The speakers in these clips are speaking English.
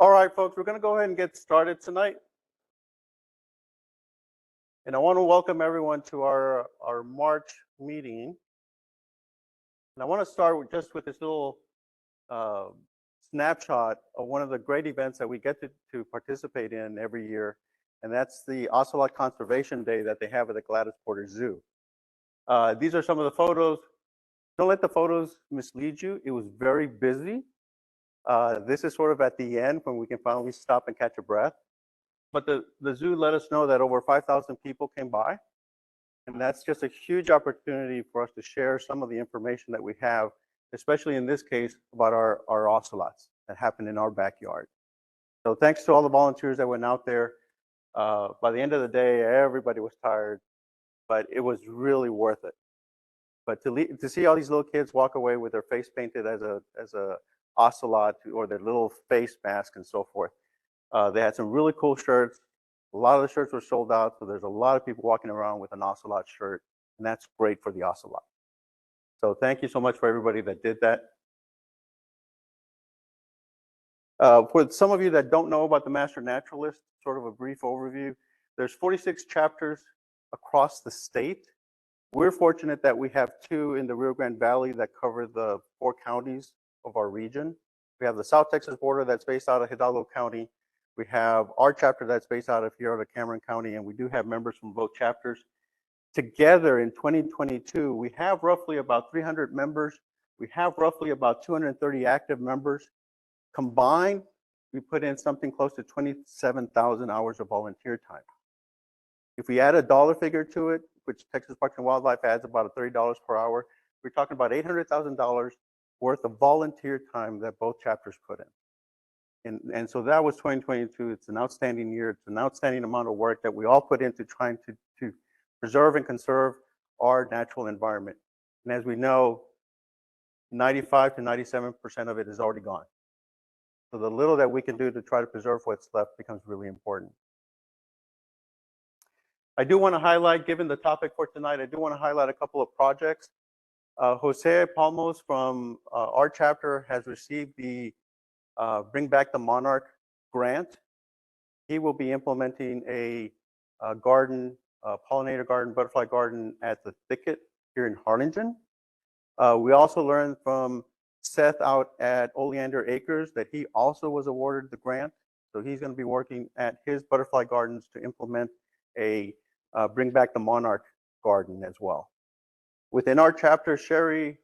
All right, folks, we're going to go ahead and get started tonight. And I want to welcome everyone to our March meeting. And I want to start with this little snapshot of one of the great events that we get to participate in every year. And that's the Ocelot Conservation Day that they have at the Gladys Porter Zoo. These are some of the photos. Don't let the photos mislead you. It was very busy. This is sort of at the end when we can finally stop and catch a breath. But the zoo let us know that over 5,000 people came by. And that's just a huge opportunity for us to share some of the information that we have, especially in this case, about our ocelots that happened in our backyard. So thanks to all the volunteers that went out there. By the end of the day, everybody was tired, but it was really worth it. But to see all these little kids walk away with their face painted as a ocelot or their little face mask and so forth. They had some really cool shirts. A lot of the shirts were sold out, so there's a lot of people walking around with an ocelot shirt, and that's great for the ocelot. So thank you so much for everybody that did that. For some of you that don't know about the Master Naturalist, sort of a brief overview, there's 46 chapters across the state. We're fortunate that we have 2 in the Rio Grande Valley that cover the 4 counties of our region. We have the South Texas border that's based out of Hidalgo County. We have our chapter that's based out of here out of Cameron County, and we do have members from both chapters. Together in 2022, we have roughly about 300 members. We have roughly about 230 active members. Combined, we put in something close to 27,000 hours of volunteer time. If we add a dollar figure to it, which Texas Parks and Wildlife adds about $30 per hour, we're talking about $800,000 worth of volunteer time that both chapters put in. And so that was 2022. It's an outstanding year. It's an outstanding amount of work that we all put into trying to preserve and conserve our natural environment. And as we know, 95 to 97% of it is already gone. So the little that we can do to try to preserve what's left becomes really important. I do want to highlight, given the topic for tonight, I do want to highlight a couple of projects. Jose Palmos from our chapter has received the Bring Back the Monarch grant. He will be implementing a garden, pollinator garden, butterfly garden at the Thicket here in Harlingen. We also learned from Seth out at Oleander Acres that he also was awarded the grant. So he's going to be working at his butterfly gardens to implement a Bring Back the Monarch garden as well. Within our chapter, Sherry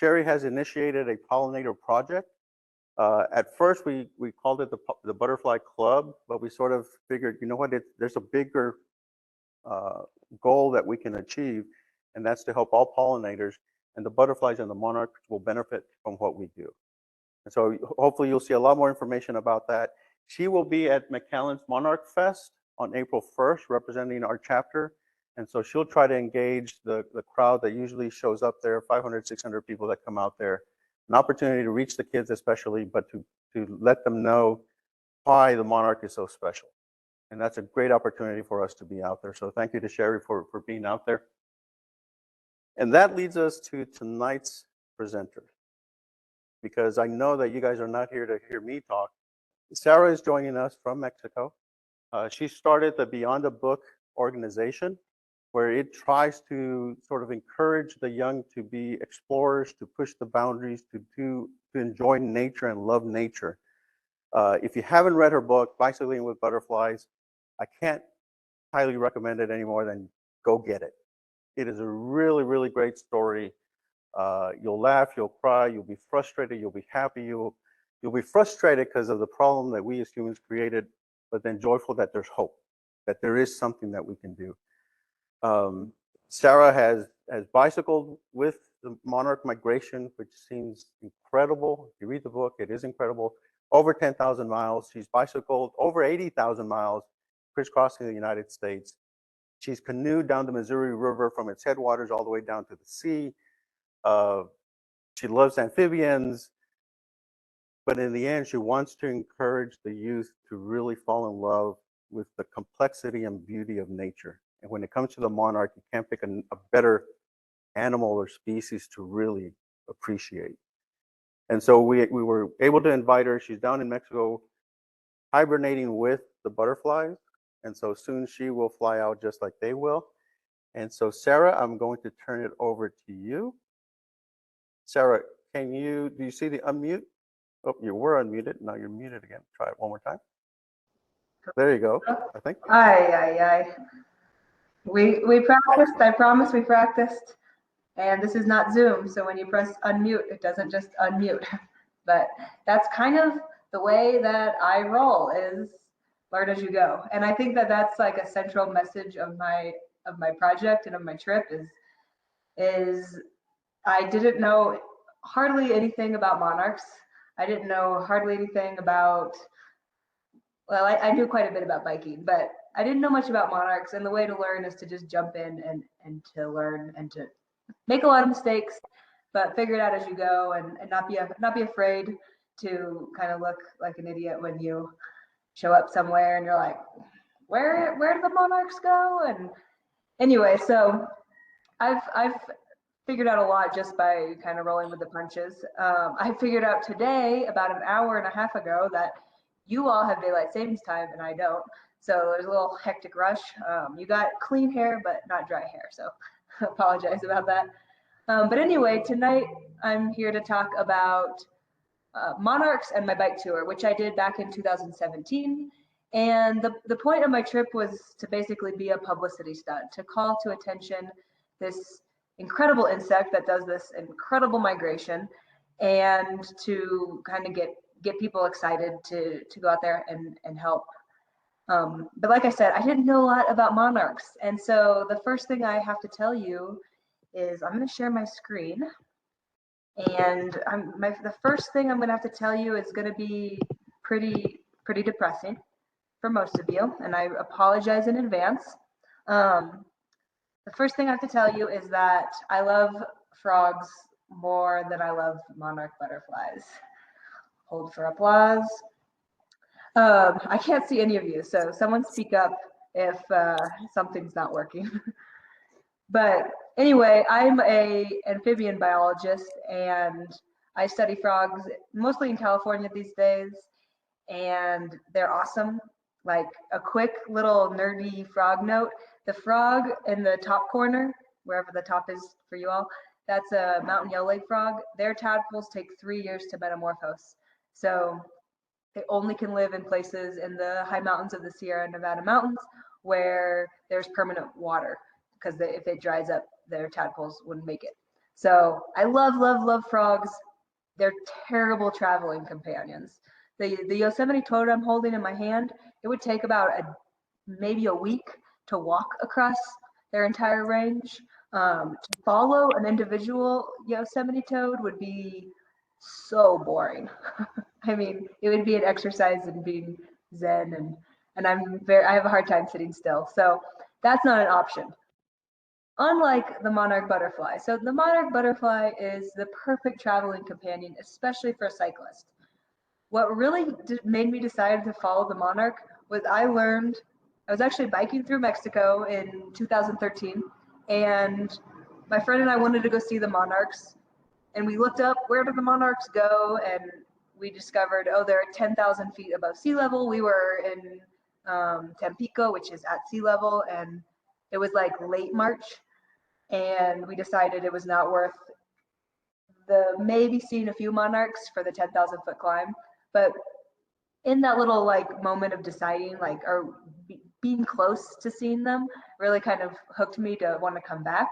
has initiated a pollinator project. At first, we called it the Butterfly Club, but we sort of figured, you know what, there's a bigger goal that we can achieve, and that's to help all pollinators, and the butterflies and the monarchs will benefit from what we do. And so hopefully you'll see a lot more information about that. She will be at McAllen's Monarch Fest on April 1st, representing our chapter. And so she'll try to engage the crowd that usually shows up there, 500, 600 people that come out there. An opportunity to reach the kids especially, but to let them know why the monarch is so special. And that's a great opportunity for us to be out there. So thank you to Sherry for being out there. And that leads us to tonight's presenter, because I know that you guys are not here to hear me talk. Sara is joining us from Mexico. She started the Beyond a Book organization, where it tries to sort of encourage the young to be explorers, to push the boundaries, to enjoy nature and love nature. If you haven't read her book, Bicycling with Butterflies, I can't highly recommend it any more than go get it. It is a really, really great story. You'll laugh, you'll cry, you'll be frustrated, you'll be happy, you'll be frustrated because of the problem that we as humans created, but then joyful that there's hope, that there is something that we can do. Sara has bicycled with the monarch migration, which seems incredible. If you read the book, it is incredible. Over 10,000 miles. She's bicycled over 80,000 miles, crisscrossing the United States. She's canoed down the Missouri River from its headwaters all the way down to the sea. She loves amphibians. But in the end, she wants to encourage the youth to really fall in love with the complexity and beauty of nature. And when it comes to the monarch, you can't pick a better animal or species to really appreciate. And so we were able to invite her. She's down in Mexico hibernating with the butterflies. And so soon she will fly out just like they will. And so Sara, I'm going to turn it over to you. Sara, do you see the unmute? Oh, you were unmuted. Now you're muted again. Try it one more time. There you go, I think. Aye. We practiced, I promise we practiced. And this is not Zoom, so when you press unmute, it doesn't just unmute. But that's kind of the way that I roll, is learn as you go. And I think that that's like a central message of my project and of my trip is I didn't know hardly anything about monarchs. I didn't know hardly anything about, well, I knew quite a bit about biking, but I didn't know much about monarchs. And the way to learn is to just jump in and to learn and to make a lot of mistakes, but figure it out as you go, and not be afraid to kind of look like an idiot when you show up somewhere and you're like, where do the monarchs go? And anyway, so I've figured out a lot just by kind of rolling with the punches. I figured out today, about an hour and a half ago, that you all have daylight savings time and I don't. So there's a little hectic rush. You got clean hair, but not dry hair. So apologize about that. But anyway, tonight I'm here to talk about monarchs and my bike tour, which I did back in 2017. And the point of my trip was to basically be a publicity stunt, to call to attention this incredible insect that does this incredible migration, and to kind of get people excited to go out there and help. But like I said, I didn't know a lot about monarchs. And so the first thing I have to tell you is I'm going to share my screen. And the first thing I'm going to have to tell you is going to be pretty depressing for most of you. And I apologize in advance. The first thing I have to tell you is that I love frogs more than I love monarch butterflies. Hold for applause. I can't see any of you, so someone speak up if something's not working. But anyway, I'm a amphibian biologist, and I study frogs mostly in California these days, and they're awesome. Like a quick little nerdy frog note, the frog in the top corner, wherever the top is for you all, that's a mountain yellowleg frog. Their tadpoles take 3 years to metamorphose. So they only can live in places in the high mountains of the Sierra Nevada mountains where there's permanent water, because if it dries up, their tadpoles wouldn't make it. So I love frogs. They're terrible traveling companions. The Yosemite toad I'm holding in my hand, it would take about maybe a week to walk across their entire range. To follow an individual Yosemite toad would be so boring. I mean, it would be an exercise in being zen, and I have a hard time sitting still. So that's not an option. Unlike the monarch butterfly. So the monarch butterfly is the perfect traveling companion, especially for a cyclist. What really made me decide to follow the monarch was I was actually biking through Mexico in 2013, and my friend and I wanted to go see the monarchs, and we looked up, where do the monarchs go? And we discovered, oh, they're 10,000 feet above sea level. We were in Tampico, which is at sea level, and it was like late March, and we decided it was not worth maybe seeing a few monarchs for the 10,000 foot climb. But in that little like moment of deciding, like, or being close to seeing them really kind of hooked me to want to come back.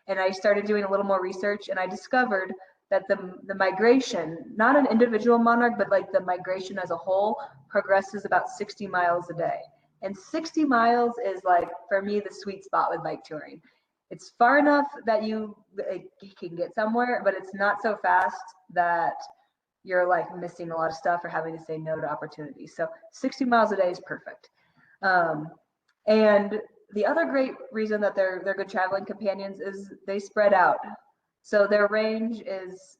And I started doing a little more research, and I discovered that the migration, not an individual monarch, but like the migration as a whole, progresses about 60 miles a day. And 60 miles is like, for me, the sweet spot with bike touring. It's far enough that you can get somewhere, but it's not so fast that you're like missing a lot of stuff or having to say no to opportunities. So 60 miles a day is perfect. And the other great reason that they're good traveling companions is they spread out. So their range is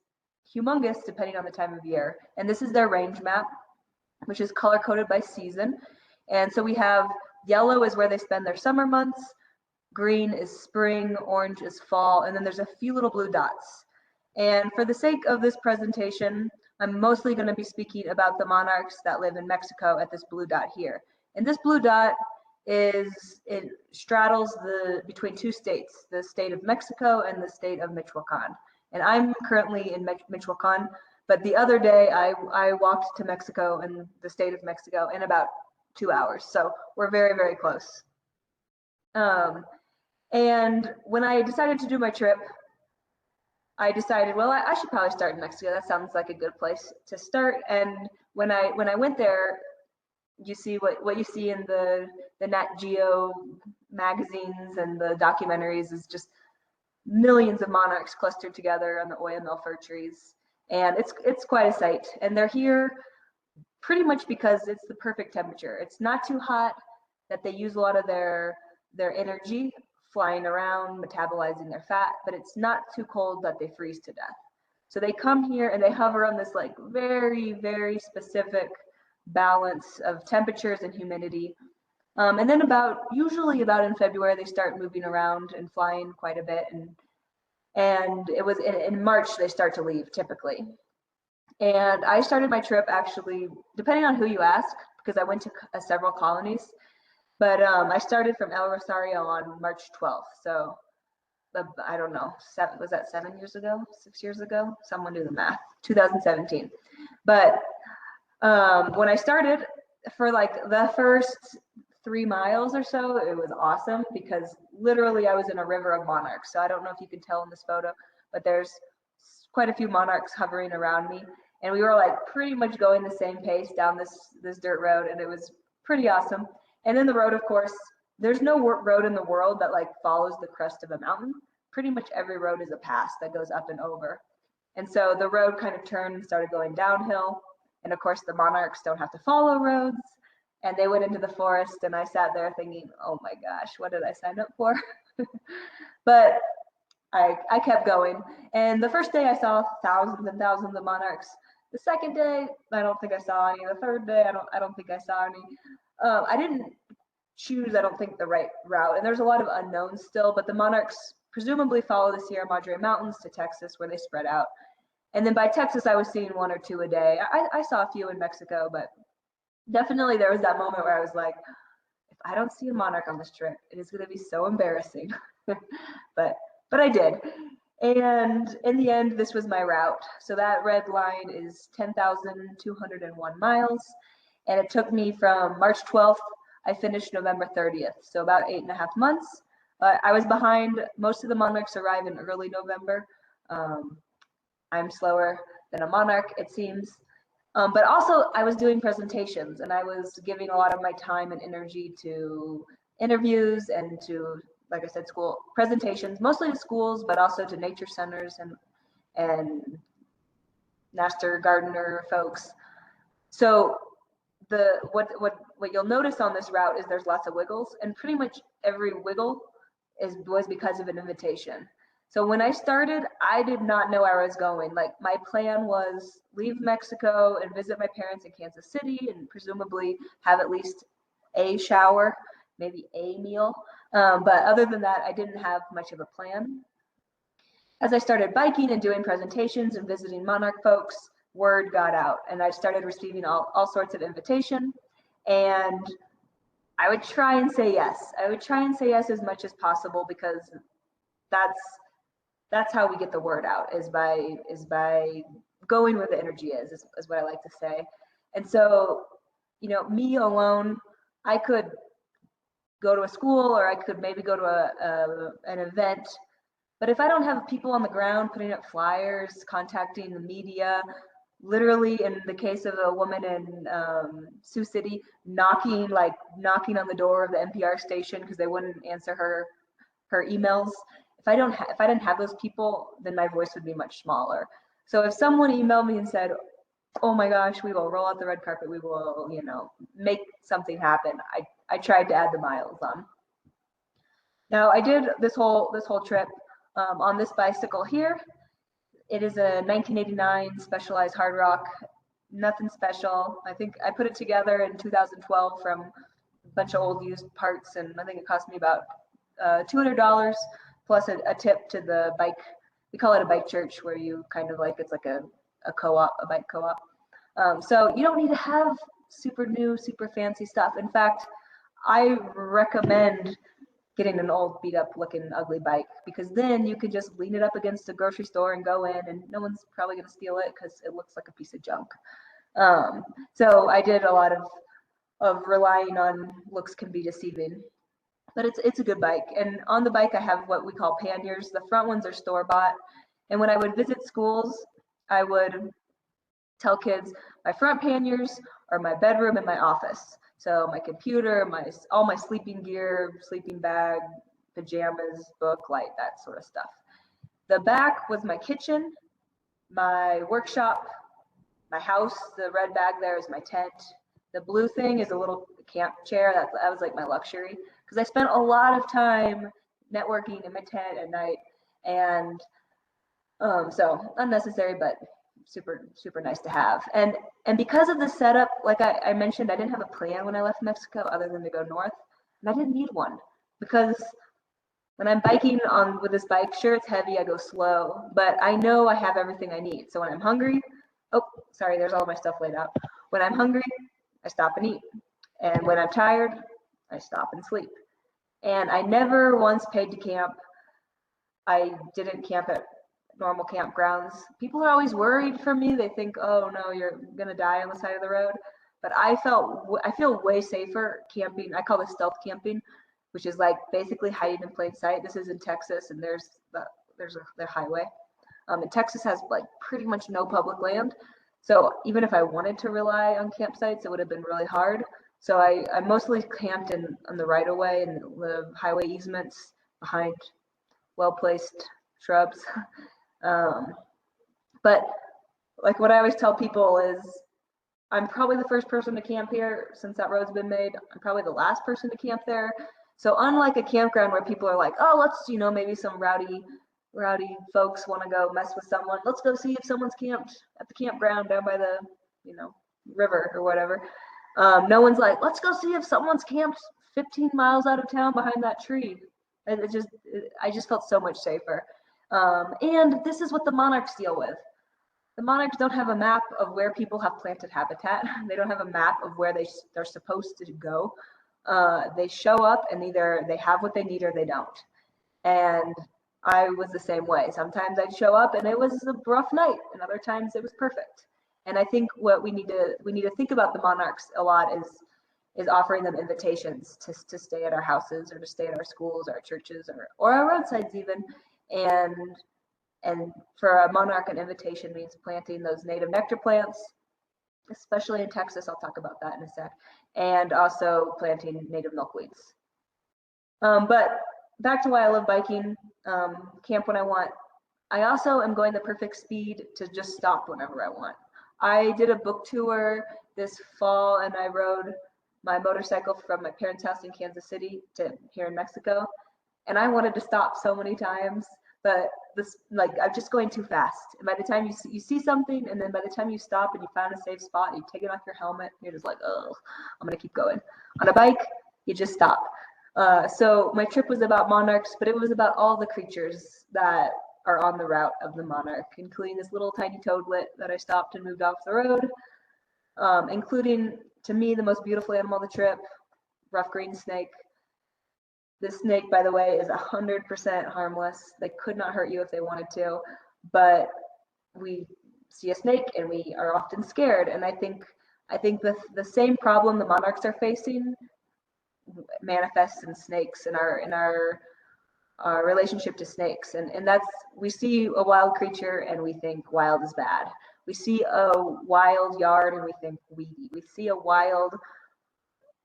humongous depending on the time of year. And this is their range map, which is color coded by season. And so we have yellow is where they spend their summer months, green is spring, orange is fall, and then there's a few little blue dots. And for the sake of this presentation, I'm mostly going to be speaking about the monarchs that live in Mexico at this blue dot here. And this blue dot it straddles between two states, the state of Mexico and the state of Michoacan. And I'm currently in Michoacan, but the other day I walked to Mexico and the state of Mexico in about 2 hours. So we're very, very close. And when I decided to do my trip, I decided, well, I should probably start in Mexico. That sounds like a good place to start. And when I went there, you see what you see in the Nat Geo magazines and the documentaries is just millions of monarchs clustered together on the Oyamel fir trees. And it's quite a sight. And they're here pretty much because it's the perfect temperature. It's not too hot that they use a lot of their energy flying around, metabolizing their fat, but it's not too cold that they freeze to death. So they come here and they hover on this like very, very specific balance of temperatures and humidity. And then usually about in February, they start moving around and flying quite a bit. And it was in March, they start to leave typically. And I started my trip actually, depending on who you ask, because I went to several colonies, but I started from El Rosario on March 12th. So I don't know, was that 7 years ago, 6 years ago? Someone do the math, 2017. But when I started, for like the first 3 miles or so, it was awesome because literally I was in a river of monarchs. So I don't know if you can tell in this photo, but there's quite a few monarchs hovering around me. And we were like pretty much going the same pace down this dirt road, and it was pretty awesome. And then the road, of course, there's no road in the world that like follows the crest of a mountain. Pretty much every road is a pass that goes up and over. And so the road kind of turned and started going downhill. And of course, the monarchs don't have to follow roads. And they went into the forest, and I sat there thinking, oh my gosh, what did I sign up for? But I kept going. And the first day I saw thousands and thousands of monarchs. The second day, I don't think I saw any. The third day, I don't think I saw any. I didn't choose, I don't think, the right route. And there's a lot of unknowns still, but the monarchs presumably follow the Sierra Madre Mountains to Texas where they spread out. And then by Texas, I was seeing 1 or 2 a day. I saw a few in Mexico, but definitely there was that moment where I was like, if I don't see a monarch on this trip, it is going to be so embarrassing. but I did. And in the end, this was my route. So that red line is 10,201 miles. And it took me from March 12th, I finished November 30th. So about 8.5 months. I was behind. Most of the monarchs arrive in early November. I'm slower than a monarch, it seems. But also I was doing presentations, and I was giving a lot of my time and energy to interviews and to, like I said, school presentations, mostly to schools, but also to nature centers and master gardener folks. So what you'll notice on this route is there's lots of wiggles, and pretty much every wiggle was because of an invitation. So when I started, I did not know where I was going. Like my plan was leave Mexico and visit my parents in Kansas City and presumably have at least a shower, maybe a meal. But other than that, I didn't have much of a plan. As I started biking and doing presentations and visiting monarch folks, word got out, and I started receiving all sorts of invitation. And I would try and say yes. I would try and say yes as much as possible, because that's how we get the word out, is by going where the energy is what I like to say. And so, me alone, I could go to a school, or I could maybe go to an event. But if I don't have people on the ground putting up flyers, contacting the media, literally in the case of a woman in Sioux City, knocking on the door of the NPR station because they wouldn't answer her emails. If I didn't have those people, then my voice would be much smaller. So if someone emailed me and said, oh my gosh, we will roll out the red carpet, we will, make something happen, I tried to add the miles on. Now I did this whole trip on this bicycle here. It is a 1989 Specialized Hard Rock, nothing special. I think I put it together in 2012 from a bunch of old used parts, and I think it cost me about $200 plus a tip to the bike. We call it a bike church, where you kind of it's like a a co-op, a bike co-op. So you don't need to have super new, super fancy stuff. In fact, I recommend getting an old beat up looking ugly bike, because then you can just lean it up against a grocery store and go in and no one's probably going to steal it because it looks like a piece of junk. So I did a lot of relying on looks can be deceiving, but it's a good bike. And on the bike I have what we call panniers. The front ones are store bought. And when I would visit schools, I would tell kids my front panniers are my bedroom and my office. So my computer, all my sleeping gear, sleeping bag, pajamas, book, light, that sort of stuff. The back was my kitchen, my workshop, my house. The red bag there is my tent. The blue thing is a little camp chair. That was like my luxury, because I spent a lot of time networking in my tent at night. And so unnecessary, but super, super nice to have. And because of the setup, like I mentioned, I didn't have a plan when I left Mexico other than to go north. And I didn't need one, because when I'm biking on with this bike, sure, it's heavy, I go slow, but I know I have everything I need. So when I'm hungry, oh, sorry, there's all my stuff laid out. When I'm hungry, I stop and eat. And when I'm tired, I stop and sleep. And I never once paid to camp. I didn't camp at normal campgrounds. People are always worried for me. They think, oh no, you're gonna die on the side of the road. But I feel way safer camping. I call this stealth camping, which is like basically hiding in plain sight. This is in Texas, and there's the highway. And Texas has like pretty much no public land. So even if I wanted to rely on campsites, it would have been really hard. So I mostly camped on the right of way and the highway easements behind well-placed shrubs. But like what I always tell people is, I'm probably the first person to camp here since that road's been made. I'm probably the last person to camp there. So unlike a campground where people are like, oh, let's, maybe some rowdy folks want to go mess with someone. Let's go see if someone's camped at the campground down by the, river or whatever. No one's like, let's go see if someone's camped 15 miles out of town behind that tree. And I just felt so much safer. And this is what the monarchs deal with. The monarchs don't have a map of where people have planted habitat. They don't have a map of where they're supposed to go. They show up and either they have what they need or they don't. And I was the same way. Sometimes I'd show up and it was a rough night, and other times it was perfect. And I think what we need to think about the monarchs a lot is offering them invitations to stay at our houses or to stay at our schools or our churches or our roadsides even. And for a monarch, an invitation means planting those native nectar plants, especially in Texas. I'll talk about that in a sec. And also planting native milkweeds. But back to why I love biking, camp when I want. I also am going the perfect speed to just stop whenever I want. I did a book tour this fall, and I rode my motorcycle from my parents' house in Kansas City to here in Mexico. And I wanted to stop so many times, but I'm just going too fast. And by the time you see something, and then by the time you stop and you find a safe spot, and you take it off your helmet, you're just like, oh, I'm gonna keep going. On a bike, you just stop. So my trip was about monarchs, but it was about all the creatures that are on the route of the monarch, including this little tiny toadlet that I stopped and moved off the road, including, to me, the most beautiful animal of the trip, rough green snake. This snake, by the way, is 100% harmless. They could not hurt you if they wanted to, but we see a snake and we are often scared. And I think the same problem the monarchs are facing manifests in snakes, in our relationship to snakes. And that's, we see a wild creature and we think wild is bad. We see a wild yard and we think weedy. We see a wild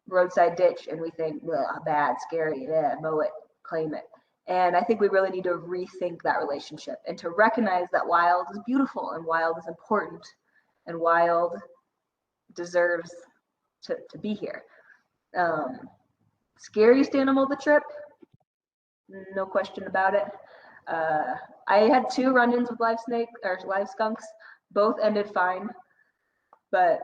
roadside ditch and we think bad, scary, mow it, claim it. And I think we really need to rethink that relationship and to recognize that wild is beautiful and wild is important and wild deserves to be here. Scariest animal of the trip, no question about it. I had 2 run-ins with live skunks. Both ended fine, but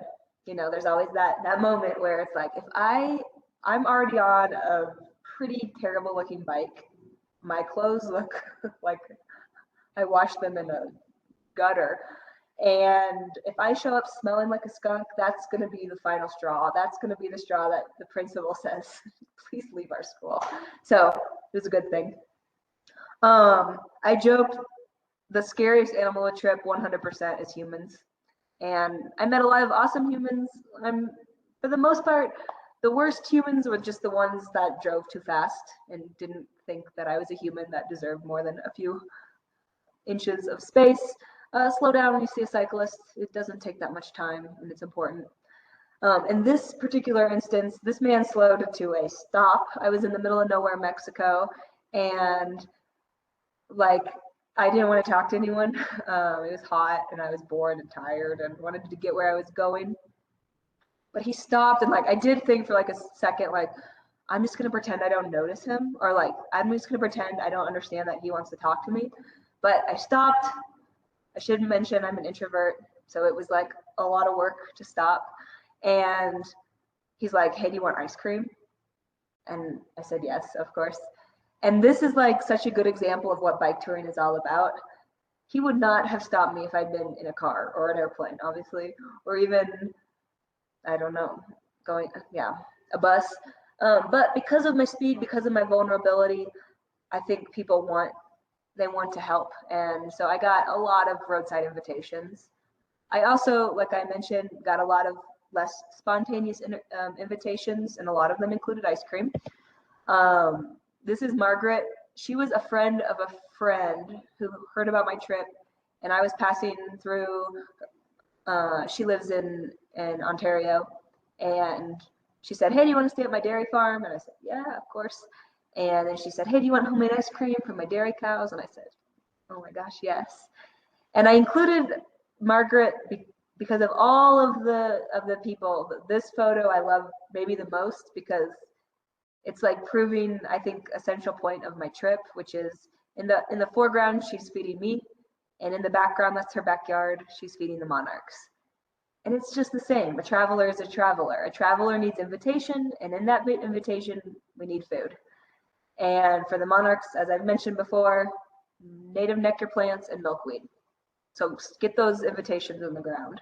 there's always that moment where it's like, if I'm already on a pretty terrible looking bike, my clothes look like I washed them in a gutter, And if I show up smelling like a skunk, that's going to be the final straw. That's going to be the straw that the principal says, please leave our school. So it was a good thing. I joked the scariest animal of trip 100% is humans. And I met a lot of awesome humans. For the most part, the worst humans were just the ones that drove too fast and didn't think that I was a human that deserved more than a few inches of space. Slow down when you see a cyclist. It doesn't take that much time, and it's important. In this particular instance, this man slowed to a stop. I was in the middle of nowhere, Mexico, and like I didn't want to talk to anyone. It was hot, and I was bored and tired, and wanted to get where I was going. But he stopped, and like I did think for like a second, like I'm just gonna pretend I don't notice him, or like I'm just gonna pretend I don't understand that he wants to talk to me. But I stopped. I should mention I'm an introvert, so it was like a lot of work to stop. And he's like, hey, do you want ice cream? And I said, yes, of course. And this is like such a good example of what bike touring is all about. He would not have stopped me if I'd been in a car or an airplane, obviously, or even, I don't know, a bus. But because of my speed, because of my vulnerability, I think people want to help. And so I got a lot of roadside invitations. I also, like I mentioned, got a lot of less spontaneous invitations, and a lot of them included ice cream. This is Margaret. She was a friend of a friend who heard about my trip, and I was passing through. She lives in Ontario, and she said, hey, do you want to stay at my dairy farm? And I said, yeah, of course. And then she said, hey, do you want homemade ice cream from my dairy cows? And I said, oh my gosh, yes. And I included Margaret because of all of the people. This photo I love maybe the most because it's like proving, I think, a central point of my trip, which is in the foreground, she's feeding me. And in the background, that's her backyard. She's feeding the monarchs. And it's just the same. A traveler is a traveler. A traveler needs invitation. And in that invitation, we need food. And for the monarchs, as I've mentioned before, native nectar plants and milkweed. So get those invitations on the ground.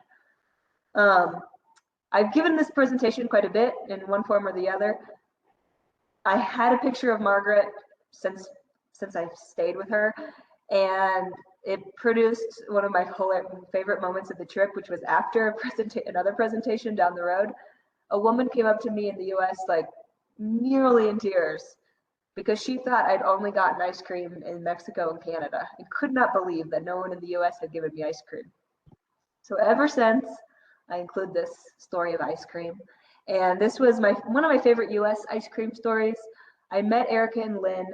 I've given this presentation quite a bit in one form or the other. I had a picture of Margaret since I stayed with her, and it produced one of my favorite moments of the trip, which was after another presentation down the road. A woman came up to me in the US like nearly in tears because she thought I'd only gotten ice cream in Mexico and Canada and could not believe that no one in the US had given me ice cream. So ever since, I include this story of ice cream. And this was one of my favorite US ice cream stories. I met Erica and Lynn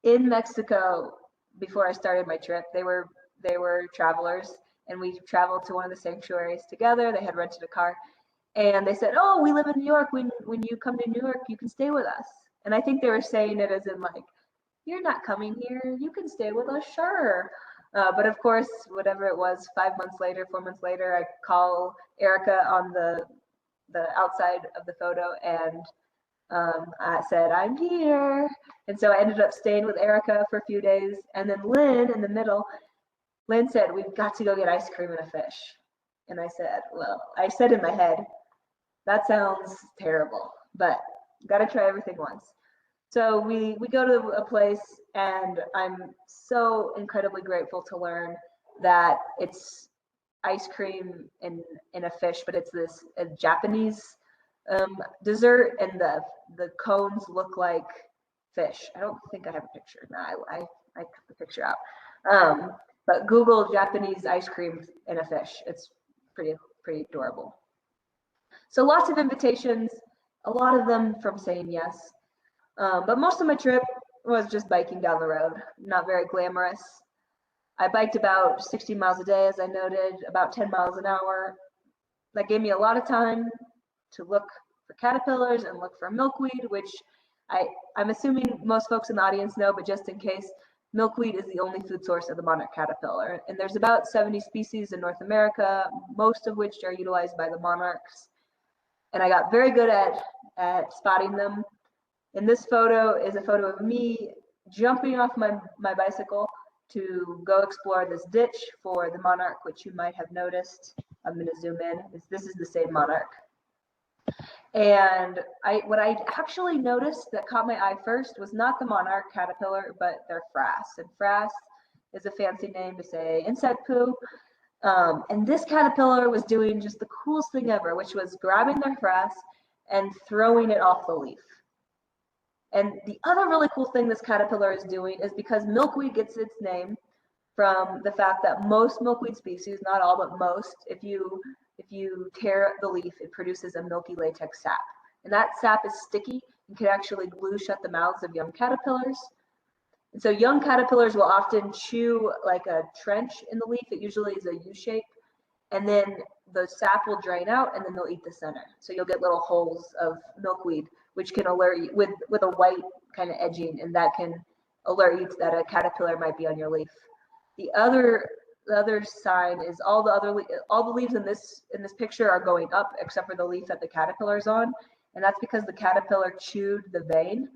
in Mexico before I started my trip. They were travelers, and we traveled to one of the sanctuaries together. They had rented a car, and they said, oh, we live in New York. When you come to New York, you can stay with us. And I think they were saying it as in like, you're not coming here, you can stay with us, sure. But of course, whatever it was, 4 months later, I call Erica on the outside of the photo, and I said, I'm here. And so I ended up staying with Erica for a few days. And then Lynn in the middle, Lynn said, we've got to go get ice cream and a fish. And I said, well, I said in my head, that sounds terrible, but got to try everything once. So we go to a place, and I'm so incredibly grateful to learn that it's ice cream and a fish, but it's this Japanese dessert, and the cones look like fish. I don't think I have a picture. No, I put the picture out. But Google Japanese ice cream and a fish. It's pretty adorable. So lots of invitations, a lot of them from saying yes. But most of my trip was just biking down the road, not very glamorous. I biked about 60 miles a day, as I noted, about 10 miles an hour. That gave me a lot of time to look for caterpillars and look for milkweed, which I'm assuming most folks in the audience know, but just in case, milkweed is the only food source of the monarch caterpillar. And there's about 70 species in North America, most of which are utilized by the monarchs. And I got very good at spotting them. And this photo is a photo of me jumping off my bicycle to go explore this ditch for the monarch, which you might have noticed. I'm going to zoom in. This is the same monarch. And what I actually noticed that caught my eye first was not the monarch caterpillar, but their frass. And frass is a fancy name to say insect poo. And this caterpillar was doing just the coolest thing ever, which was grabbing their frass and throwing it off the leaf. And the other really cool thing this caterpillar is doing is because milkweed gets its name from the fact that most milkweed species, not all, but most, if you tear the leaf, it produces a milky latex sap. And that sap is sticky and can actually glue shut the mouths of young caterpillars. And so young caterpillars will often chew like a trench in the leaf. It usually is a U shape. And then the sap will drain out and then they'll eat the center. So you'll get little holes of milkweed, which can alert you with a white kind of edging, and that can alert you that a caterpillar might be on your leaf. The other sign is all the leaves in this picture are going up except for the leaf that the caterpillar is on, and that's because the caterpillar chewed the vein,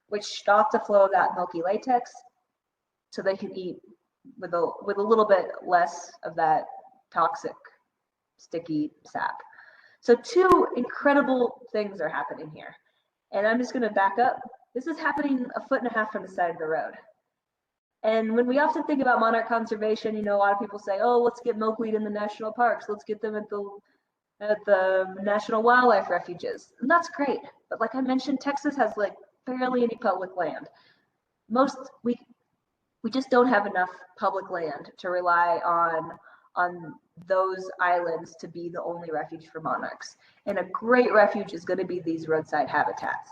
which stopped the flow of that milky latex, so they can eat with a little bit less of that toxic, sticky sap. So two incredible things are happening here, and I'm just going to back up. This is happening 1.5 feet from the side of the road. And when we often think about monarch conservation, a lot of people say, oh, let's get milkweed in the national parks. Let's get them at the national wildlife refuges. And that's great. But like I mentioned, Texas has like barely any public land. We just don't have enough public land to rely on those islands to be the only refuge for monarchs. And a great refuge is going to be these roadside habitats.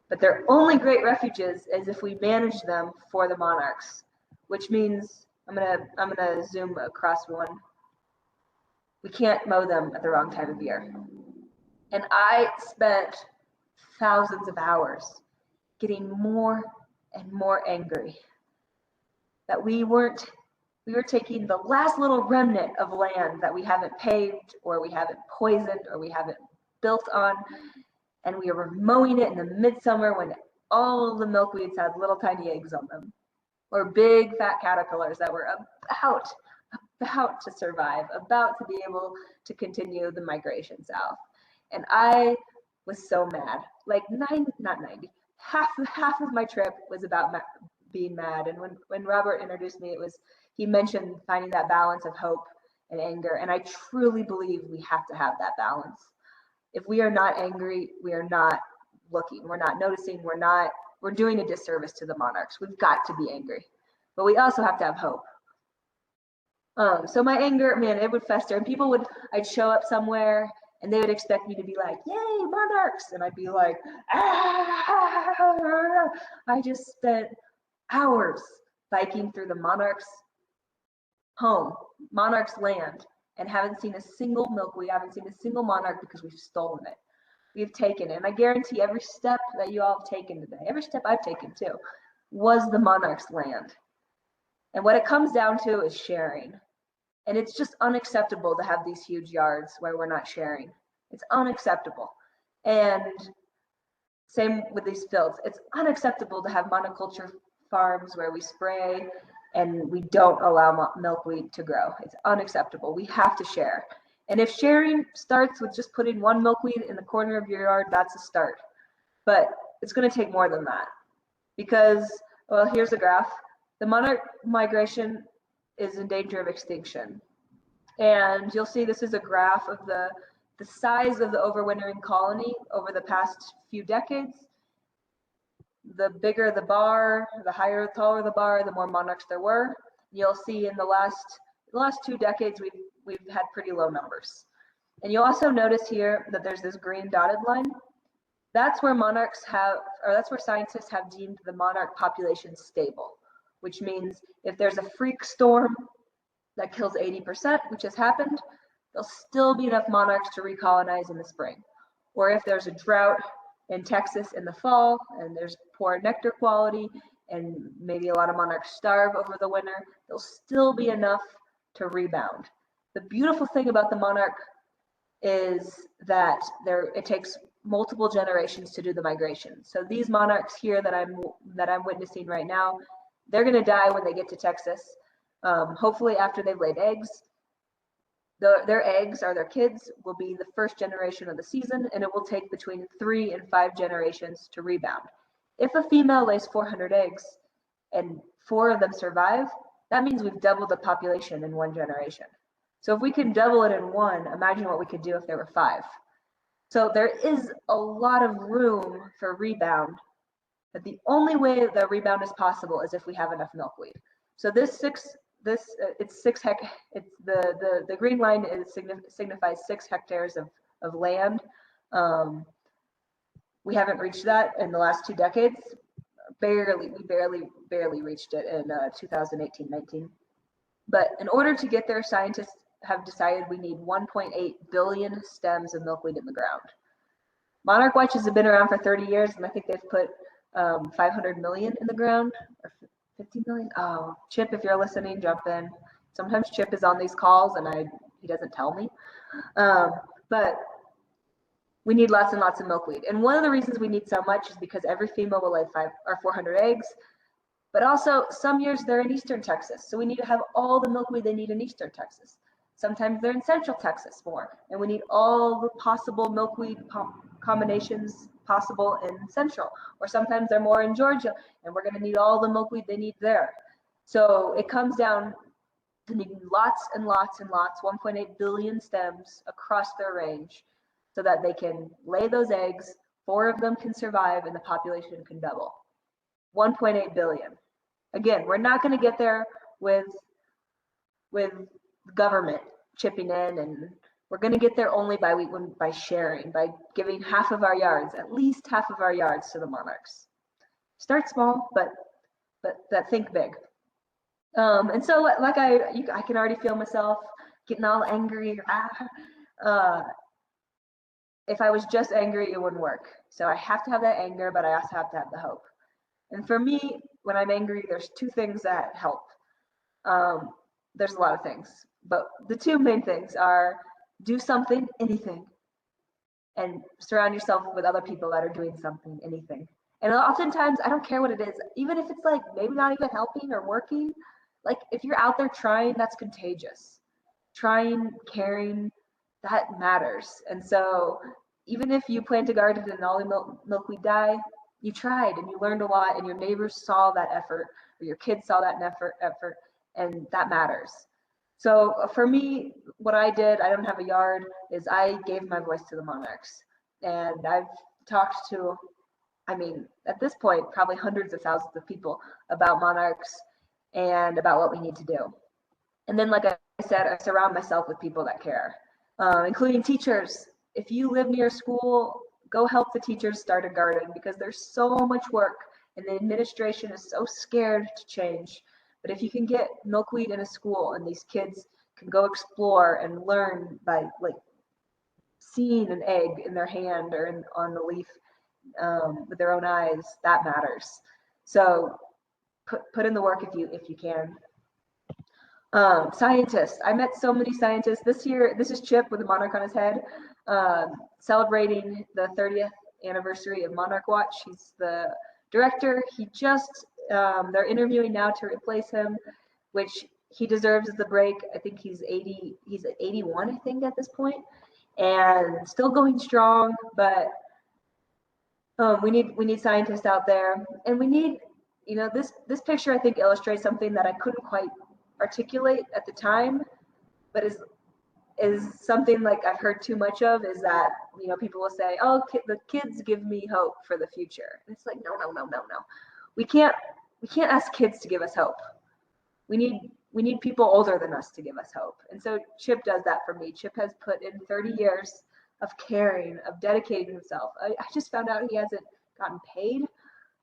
But they're only great refuges as if we manage them for the monarchs, which means I'm gonna zoom across one. We can't mow them at the wrong time of year. And I spent thousands of hours getting more and more angry that we were taking the last little remnant of land that we haven't paved or we haven't poisoned or we haven't built on, and we were mowing it in the midsummer when all of the milkweeds had little tiny eggs on them, or big fat caterpillars that were about to survive, about to be able to continue the migration south. And I was so mad. Like half of my trip was about being mad. And when Robert introduced me, he mentioned finding that balance of hope and anger. And I truly believe we have to have that balance. If we are not angry, we are not looking, we're not noticing, we're doing a disservice to the monarchs. We've got to be angry, but we also have to have hope. So my anger, man, it would fester, and I'd show up somewhere and they would expect me to be like, yay, monarchs. And I'd be like, ah. I just spent hours biking through the monarch's home, monarch's land, and haven't seen a single milkweed, haven't seen a single monarch because we've stolen it. We've taken it. And I guarantee every step that you all have taken today, every step I've taken too, was the monarch's land. And what it comes down to is sharing. And it's just unacceptable to have these huge yards where we're not sharing. It's unacceptable. And same with these fields. It's unacceptable to have monoculture farms where we spray and we don't allow milkweed to grow. It's unacceptable. We have to share. And if sharing starts with just putting one milkweed in the corner of your yard, that's a start. But it's going to take more than that. Because, well, here's a graph. The monarch migration is in danger of extinction. And you'll see this is a graph of the size of the overwintering colony over the past few decades. The bigger the bar, the taller the bar, the more monarchs there were. You'll see in the last 2 decades, we've had pretty low numbers. And you'll also notice here that there's this green dotted line. That's where that's where scientists have deemed the monarch population stable, which means if there's a freak storm that kills 80%, which has happened, there'll still be enough monarchs to recolonize in the spring. Or if there's a drought in Texas in the fall and there's poor nectar quality and maybe a lot of monarchs starve over the winter, there'll still be enough to rebound. The beautiful thing about the monarch is that it takes multiple generations to do the migration. So these monarchs here that I'm witnessing right now, They're going to die when they get to Texas, hopefully after they've laid eggs. Their eggs, or their kids, will be the first generation of the season, and it will take between 3 and 5 generations to rebound. If a female lays 400 eggs and 4 of them survive, that means we've doubled the population in 1 generation. So if we can double it in 1, imagine what we could do if there were 5. So there is a lot of room for rebound, but the only way the rebound is possible is if we have enough milkweed. So it's 6 hectares. It's the green line signifies 6 hectares of land. We haven't reached that in the last 2 decades. We barely reached it in 2018-19. But in order to get there, scientists have decided we need 1.8 billion stems of milkweed in the ground. Monarch watches have been around for 30 years, and I think they've put 500 million in the ground, or 50 million. Oh, Chip, if you're listening, jump in. Sometimes Chip is on these calls and he doesn't tell me. But we need lots and lots of milkweed. And one of the reasons we need so much is because every female will lay 5 or 400 eggs. But also, some years they're in eastern Texas, so we need to have all the milkweed they need in eastern Texas. Sometimes they're in central Texas more, and we need all the possible milkweed combinations possible in central. Or sometimes they're more in Georgia, and we're going to need all the milkweed they need there. So it comes down to needing lots and lots and lots, 1.8 billion stems across their range, so that they can lay those eggs, 4 of them can survive, and the population can double. 1.8 billion. Again, we're not going to get there with government chipping in, and we're going to get there only by sharing, by giving half of our yards, at least half of our yards, to the monarchs. Start small, but think big. And so, like I can already feel myself getting all angry. If I was just angry, it wouldn't work. So I have to have that anger, but I also have to have the hope. And for me, when I'm angry, there's 2 things that help. There's a lot of things, but the 2 main things are do something, anything, and surround yourself with other people that are doing something, anything. And oftentimes, I don't care what it is, even if it's like maybe not even helping or working. Like if you're out there trying, that's contagious. Trying, caring, that matters. And so even if you plant a garden and all the milkweed die, you tried and you learned a lot, and your neighbors saw that effort, or your kids saw that effort, and that matters. So for me, what I did, I don't have a yard, is I gave my voice to the monarchs. And I've talked to, at this point, probably hundreds of thousands of people about monarchs and about what we need to do. And then, like I said, I surround myself with people that care, including teachers. If you live near a school, go help the teachers start a garden, because there's so much work and the administration is so scared to change. But if you can get milkweed in a school and these kids can go explore and learn by like seeing an egg in their hand or on the leaf with their own eyes, that matters. So put in the work if you can. Scientists. I met so many scientists this year. This is Chip with a monarch on his head, celebrating the 30th anniversary of Monarch Watch. He's the director. He just, they're interviewing now to replace him, which he deserves the break. I think he's 81, I think, at this point, and still going strong. But we need scientists out there, and we need, this picture I think illustrates something that I couldn't quite articulate at the time, but is something like I've heard too much of, is that people will say, oh, the kids give me hope for the future. And it's like, no. We can't ask kids to give us hope. We need people older than us to give us hope. And so Chip does that for me. Chip has put in 30 years of caring, of dedicating himself. I just found out he hasn't gotten paid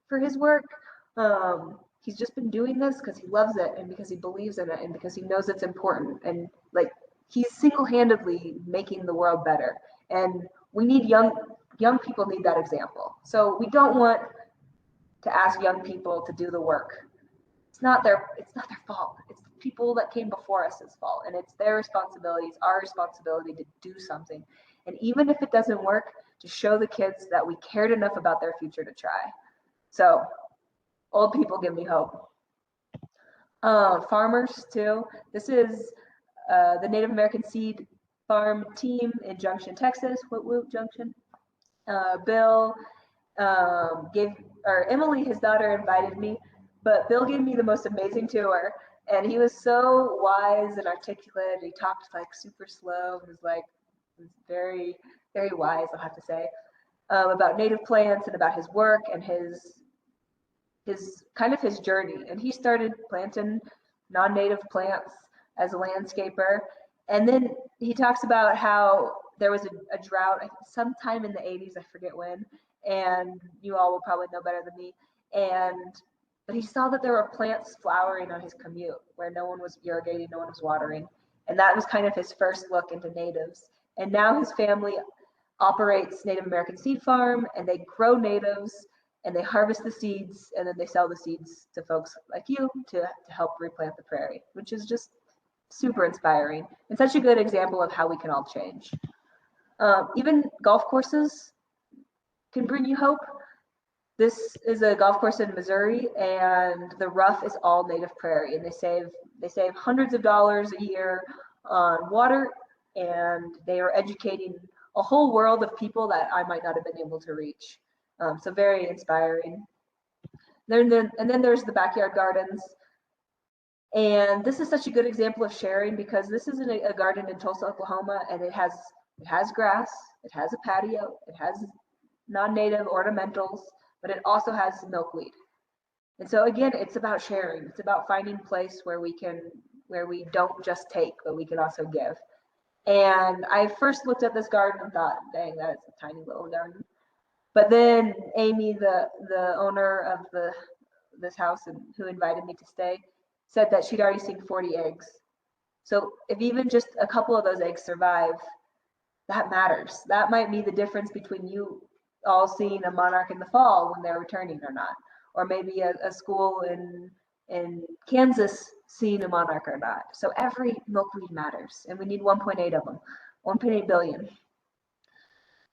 for his work. He's just been doing this because he loves it, and because he believes in it, and because he knows it's important. And like, he's single-handedly making the world better. And we need young people need that example. So we don't want to ask young people to do the work. It's not their fault. It's the people that came before us' fault, and it's their responsibility. It's our responsibility to do something. And even if it doesn't work, to show the kids that we cared enough about their future to try. So old people give me hope. Farmers too. This is the Native American Seed Farm team in Junction, Texas. Woot Junction. Bill gave, or Emily, his daughter, invited me, but Bill gave me the most amazing tour, and he was so wise and articulate. He talked like super slow. He was like, very, very wise, I'll have to say, about native plants and about his work and his kind of his journey. And he started planting non-native plants as a landscaper. And then he talks about how there was a drought sometime in the 80s, I forget when, and you all will probably know better than me. But he saw that there were plants flowering on his commute where no one was irrigating, no one was watering. And that was kind of his first look into natives. And now his family operates Native American Seed Farm, and they grow natives and they harvest the seeds, and then they sell the seeds to folks like you to help replant the prairie, which is just super inspiring and such a good example of how we can all change. Even golf courses can bring you hope. This is a golf course in Missouri, and the rough is all native prairie, and they save hundreds of dollars a year on water, and they are educating a whole world of people that I might not have been able to reach. So very inspiring. And then there's the backyard gardens. And this is such a good example of sharing, because this is a garden in Tulsa, Oklahoma, and it has grass, it has a patio, it has non-native ornamentals, but it also has milkweed. And so again, it's about sharing. It's about finding a place where we don't just take, but we can also give. And I first looked at this garden and thought, dang, that is a tiny little garden. But then Amy, the owner of this house and who invited me to stay, said that she'd already seen 40 eggs. So if even just a couple of those eggs survive, that matters. That might be the difference between you all seeing a monarch in the fall when they're returning or not, or maybe a school in Kansas seeing a monarch or not. So every milkweed matters, and we need 1.8 of them, 1.8 billion.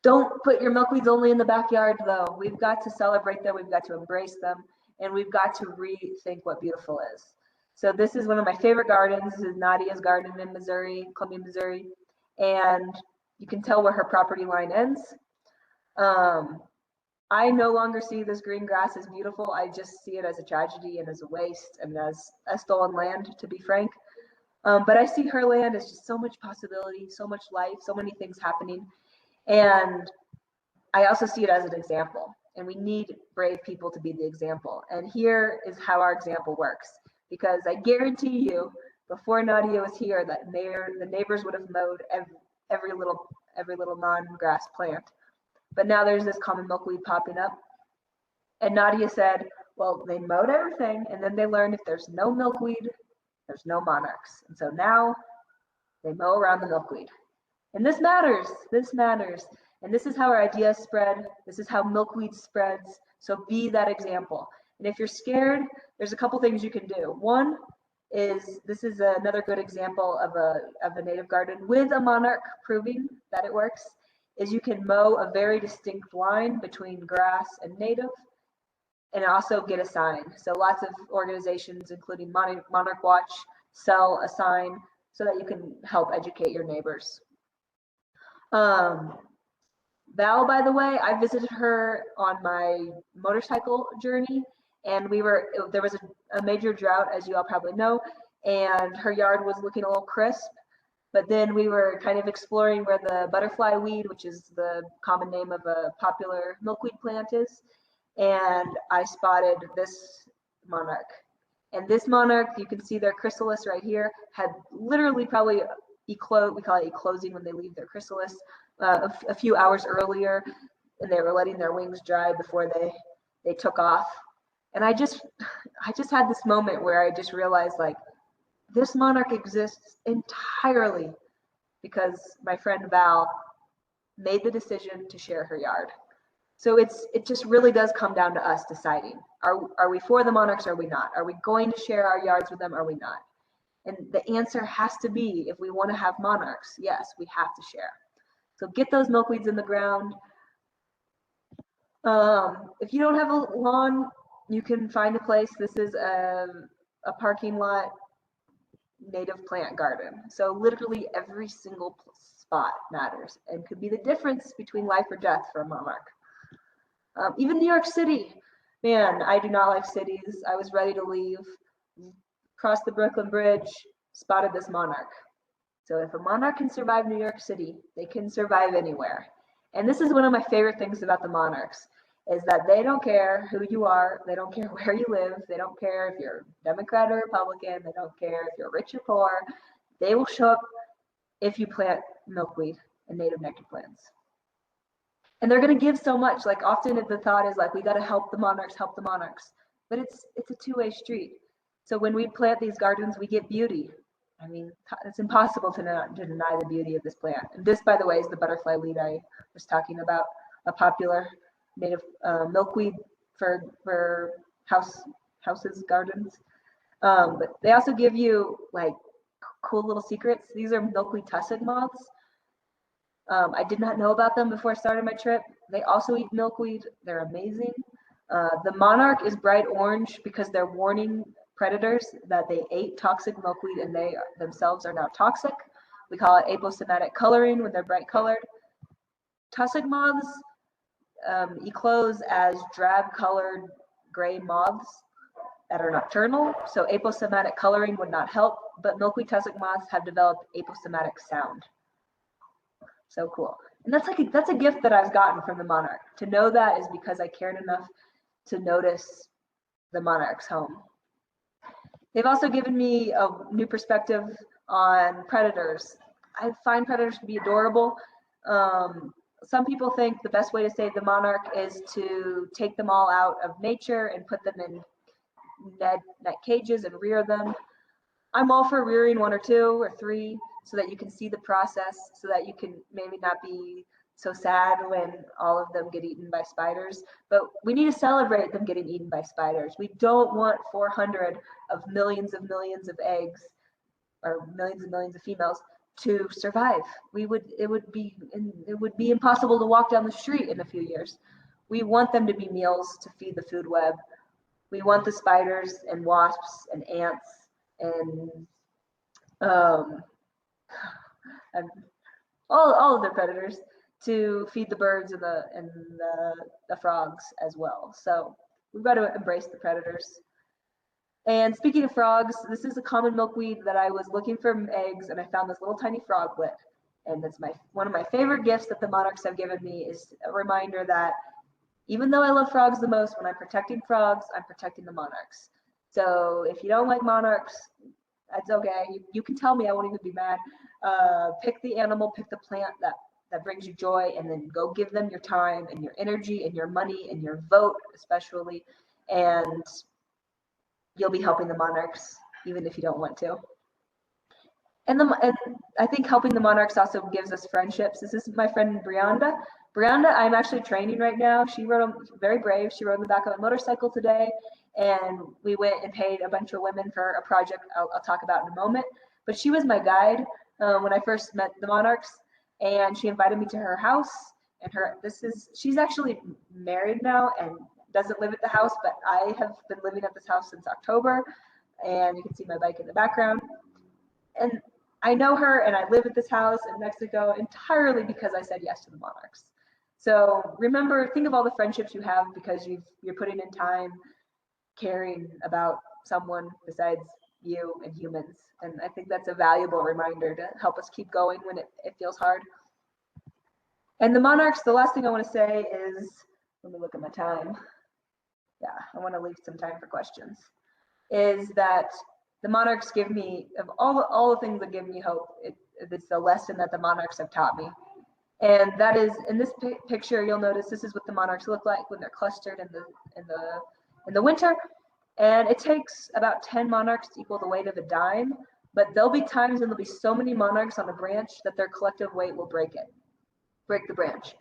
Don't put your milkweeds only in the backyard, though. We've got to celebrate them. We've got to embrace them, and we've got to rethink what beautiful is. So this is one of my favorite gardens. This is Nadia's garden in Missouri, Columbia, Missouri, and you can tell where her property line ends. I no longer see this green grass as beautiful. I just see it as a tragedy and as a waste and as a stolen land, to be frank. But I see her land as just so much possibility, so much life, so many things happening. And I also see it as an example, and we need brave people to be the example. And here is how our example works, because I guarantee you, before Nadia was here, that the neighbors would have mowed every little non-grass plant. But now there's this common milkweed popping up. And Nadia said, well, they mowed everything, and then they learned if there's no milkweed, there's no monarchs. And so now they mow around the milkweed. And this matters. And this is how our ideas spread. This is how milkweed spreads. So be that example. And if you're scared, there's a couple things you can do. One is, this is another good example of a native garden with a monarch proving that it works, is you can mow a very distinct line between grass and native, and also get a sign. So lots of organizations, including Monarch Watch, sell a sign so that you can help educate your neighbors. Val, by the way, I visited her on my motorcycle journey, and there was a major drought, as you all probably know, and her yard was looking a little crisp. But then we were kind of exploring where the butterfly weed, which is the common name of a popular milkweed plant, is, and I spotted this monarch. And this monarch, you can see their chrysalis right here, had literally probably we call it eclosing when they leave their chrysalis, a few hours earlier, and they were letting their wings dry before they took off. And I just had this moment where I just realized, like, this monarch exists entirely because my friend Val made the decision to share her yard. So it just really does come down to us deciding, are we for the monarchs or are we not? Are we going to share our yards with them or are we not? And the answer has to be, if we want to have monarchs, yes, we have to share. So get those milkweeds in the ground. If you don't have a lawn, you can find a place. This is a a parking lot native plant garden. So literally every single spot matters and could be the difference between life or death for a monarch. Even New York City, man, I do not like cities. I was ready to leave, crossed the Brooklyn Bridge, spotted this monarch. So if a monarch can survive New York City, they can survive anywhere. And this is one of my favorite things about the monarchs, is that they don't care who you are, they don't care where you live, they don't care if you're Democrat or Republican, they don't care if you're rich or poor. They will show up if you plant milkweed and native nectar plants. And they're going to give so much. Like often the thought is like, we got to help the monarchs. But it's a two-way street. So when we plant these gardens, we get beauty. I mean, it's impossible to deny the beauty of this plant. And this, by the way, is the butterfly weed I was talking about, a popular native milkweed for houses, gardens. But they also give you like cool little secrets. These are milkweed tussock moths. I did not know about them before I started my trip. They also eat milkweed. They're amazing. The monarch is bright orange because they're warning predators that they ate toxic milkweed and they themselves are now toxic. We call it aposematic coloring when they're bright colored. Tussock moths eclose as drab colored gray moths that are nocturnal. So aposematic coloring would not help, but milkweed tussock moths have developed aposematic sound. So cool. And that's a gift that I've gotten from the monarch. To know that is because I cared enough to notice the monarch's home. They've also given me a new perspective on predators. I find predators to be adorable. Some people think the best way to save the monarch is to take them all out of nature and put them in net cages and rear them. I'm all for rearing 1 or 2 or 3 so that you can see the process, so that you can maybe not be so sad when all of them get eaten by spiders. But we need to celebrate them getting eaten by spiders. We don't want 400 of millions of eggs or millions and millions of females to survive. It would be impossible to walk down the street in a few years. We want them to be meals to feed the food web. We want the spiders and wasps and ants and all of the predators to feed the birds and the frogs as well. So we've got to embrace the predators. And speaking of frogs, this is a common milkweed that I was looking for eggs, and I found this little tiny froglet. And that's one of my favorite gifts that the monarchs have given me, is a reminder that even though I love frogs the most, when I'm protecting frogs, I'm protecting the monarchs. So if you don't like monarchs, that's okay. You can tell me, I won't even be mad. Pick the animal, pick the plant that brings you joy, and then go give them your time and your energy and your money and your vote, especially. And you'll be helping the monarchs, even if you don't want to. And I think helping the monarchs also gives us friendships. This is my friend Brianda. Brianda, I'm actually training right now. She very brave. She rode on the back of a motorcycle today, and we went and paid a bunch of women for a project I'll talk about in a moment. But she was my guide when I first met the monarchs, and she invited me to her house. And she's actually married now and doesn't live at the house, but I have been living at this house since October, and you can see my bike in the background. And I know her, and I live at this house in Mexico entirely because I said yes to the monarchs. So think of all the friendships you have because you're putting in time caring about someone besides you and humans. And I think that's a valuable reminder to help us keep going when it feels hard. And the monarchs, the last thing I want to say is, let me look at my time. Yeah, I want to leave some time for questions. Is that the monarchs give me, of all the things that give me hope, it's the lesson that the monarchs have taught me. And that is, in this picture, you'll notice this is what the monarchs look like when they're clustered in the winter. And it takes about 10 monarchs to equal the weight of a dime, but there'll be times when there'll be so many monarchs on a branch that their collective weight will break the branch.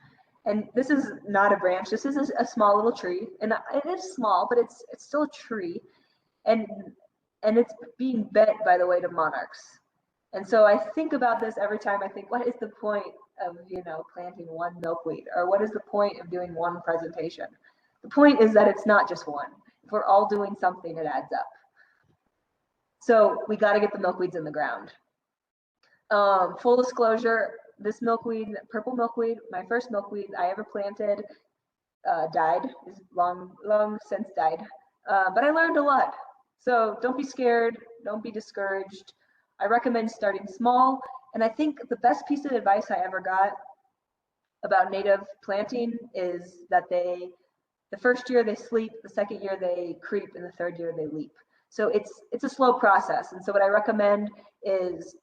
And this is not a branch, this is a small little tree. And it is small, but it's still a tree. And it's being bent by the weight of monarchs. And so I think about this every time. I think, what is the point of planting one milkweed, or what is the point of doing one presentation? The point is that it's not just one. If we're all doing something, it adds up. So we got to get the milkweeds in the ground. Full disclosure, this milkweed, purple milkweed, my first milkweed I ever planted, died, is long since died. But I learned a lot. So don't be scared, don't be discouraged. I recommend starting small. And I think the best piece of advice I ever got about native planting is that the first year they sleep, the second year they creep, and the third year they leap. So it's a slow process. And so what I recommend is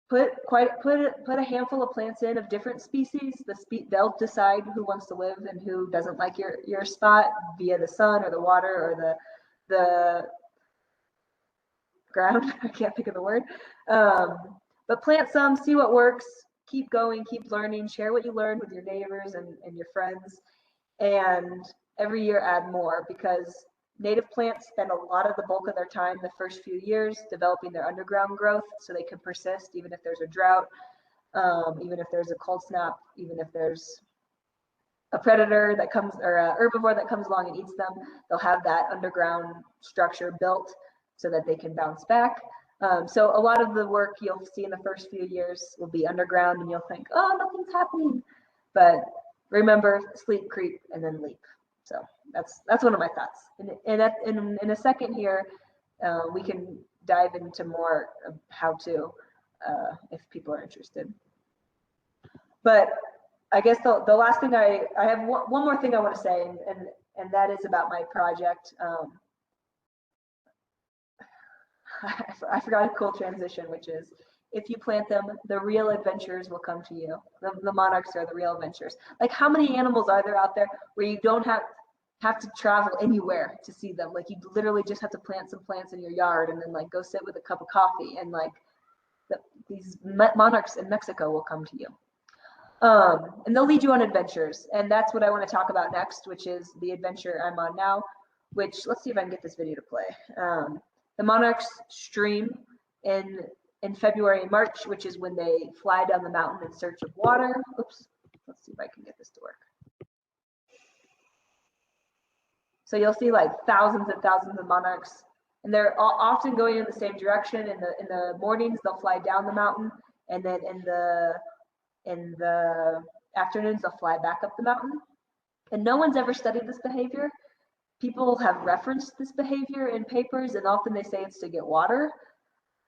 put a handful of plants in of different species. They'll decide who wants to live and who doesn't like your spot via the sun or the water or the ground. I can't think of the word. But plant some, see what works, keep going, keep learning, share what you learned with your neighbors and your friends, and every year add more, because native plants spend a lot of the bulk of their time the first few years developing their underground growth so they can persist even if there's a drought, even if there's a cold snap, even if there's a predator that comes or a herbivore that comes along and eats them. They'll have that underground structure built so that they can bounce back. So a lot of the work you'll see in the first few years will be underground, and you'll think, oh, nothing's happening. But remember, sleep, creep, and then leap. So that's one of my thoughts. And in a second here, we can dive into more of how to, if people are interested. But I guess the last thing I have one more thing I want to say, and that is about my project. I forgot a cool transition, which is, if you plant them, the real adventures will come to you. The monarchs are the real adventures. Like, how many animals are there out there where you don't have to travel anywhere to see them? Like, you literally just have to plant some plants in your yard and then like go sit with a cup of coffee, and like these monarchs in Mexico will come to you. And they'll lead you on adventures. And that's what I want to talk about next, which is the adventure I'm on now, which, let's see if I can get this video to play. The monarchs stream in February and March, which is when they fly down the mountain in search of water. Oops, let's see if I can get this to work. So you'll see like thousands and thousands of monarchs, and they're all often going in the same direction. In the mornings, they'll fly down the mountain, and then in the afternoons, they'll fly back up the mountain. And no one's ever studied this behavior. People have referenced this behavior in papers, and often they say it's to get water.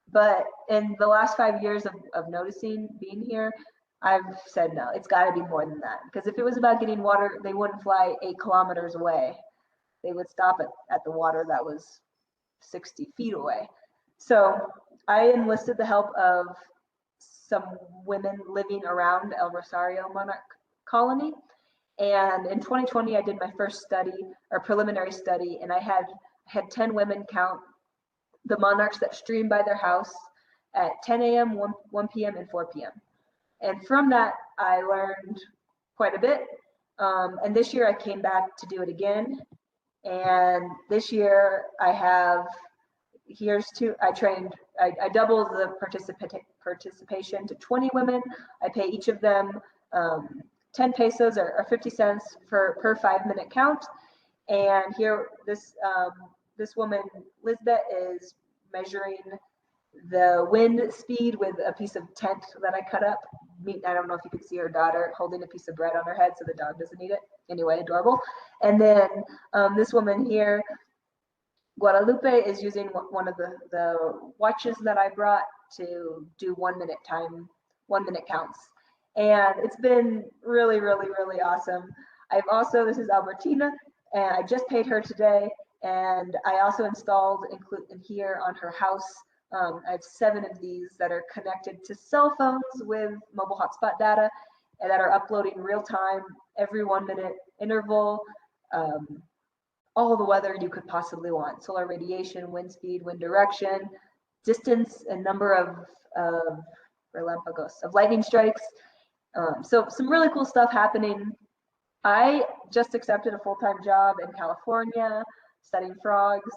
But in the last 5 years of noticing being here, I've said no, it's got to be more than that. Because if it was about getting water, they wouldn't fly 8 kilometers away. They would stop at the water that was 60 feet away. So I enlisted the help of some women living around El Rosario monarch colony. And in 2020, I did my first study, or preliminary study, and I had 10 women count the monarchs that stream by their house at 10 a.m., 1 p.m., and 4 p.m. And from that, I learned quite a bit. And this year I came back to do it again. And this year I doubled the participation to 20 women. I pay each of them 10 pesos or 50 cents per 5-minute count. And here, this woman, Lisbeth, is measuring the wind speed with a piece of tent that I cut up. I don't know if you could see her daughter holding a piece of bread on her head so the dog doesn't eat it. Anyway, adorable. And then this woman here, Guadalupe, is using one of the watches that I brought to do 1 minute counts. And it's been really, really, really awesome. This is Albertina, and I just paid her today. And I also installed, in here on her house, I have 7 of these that are connected to cell phones with mobile hotspot data, and that are uploading real time, every 1 minute interval, all the weather you could possibly want: solar radiation, wind speed, wind direction, distance, and number of relámpagos, of lightning strikes. So some really cool stuff happening. I just accepted a full-time job in California studying frogs,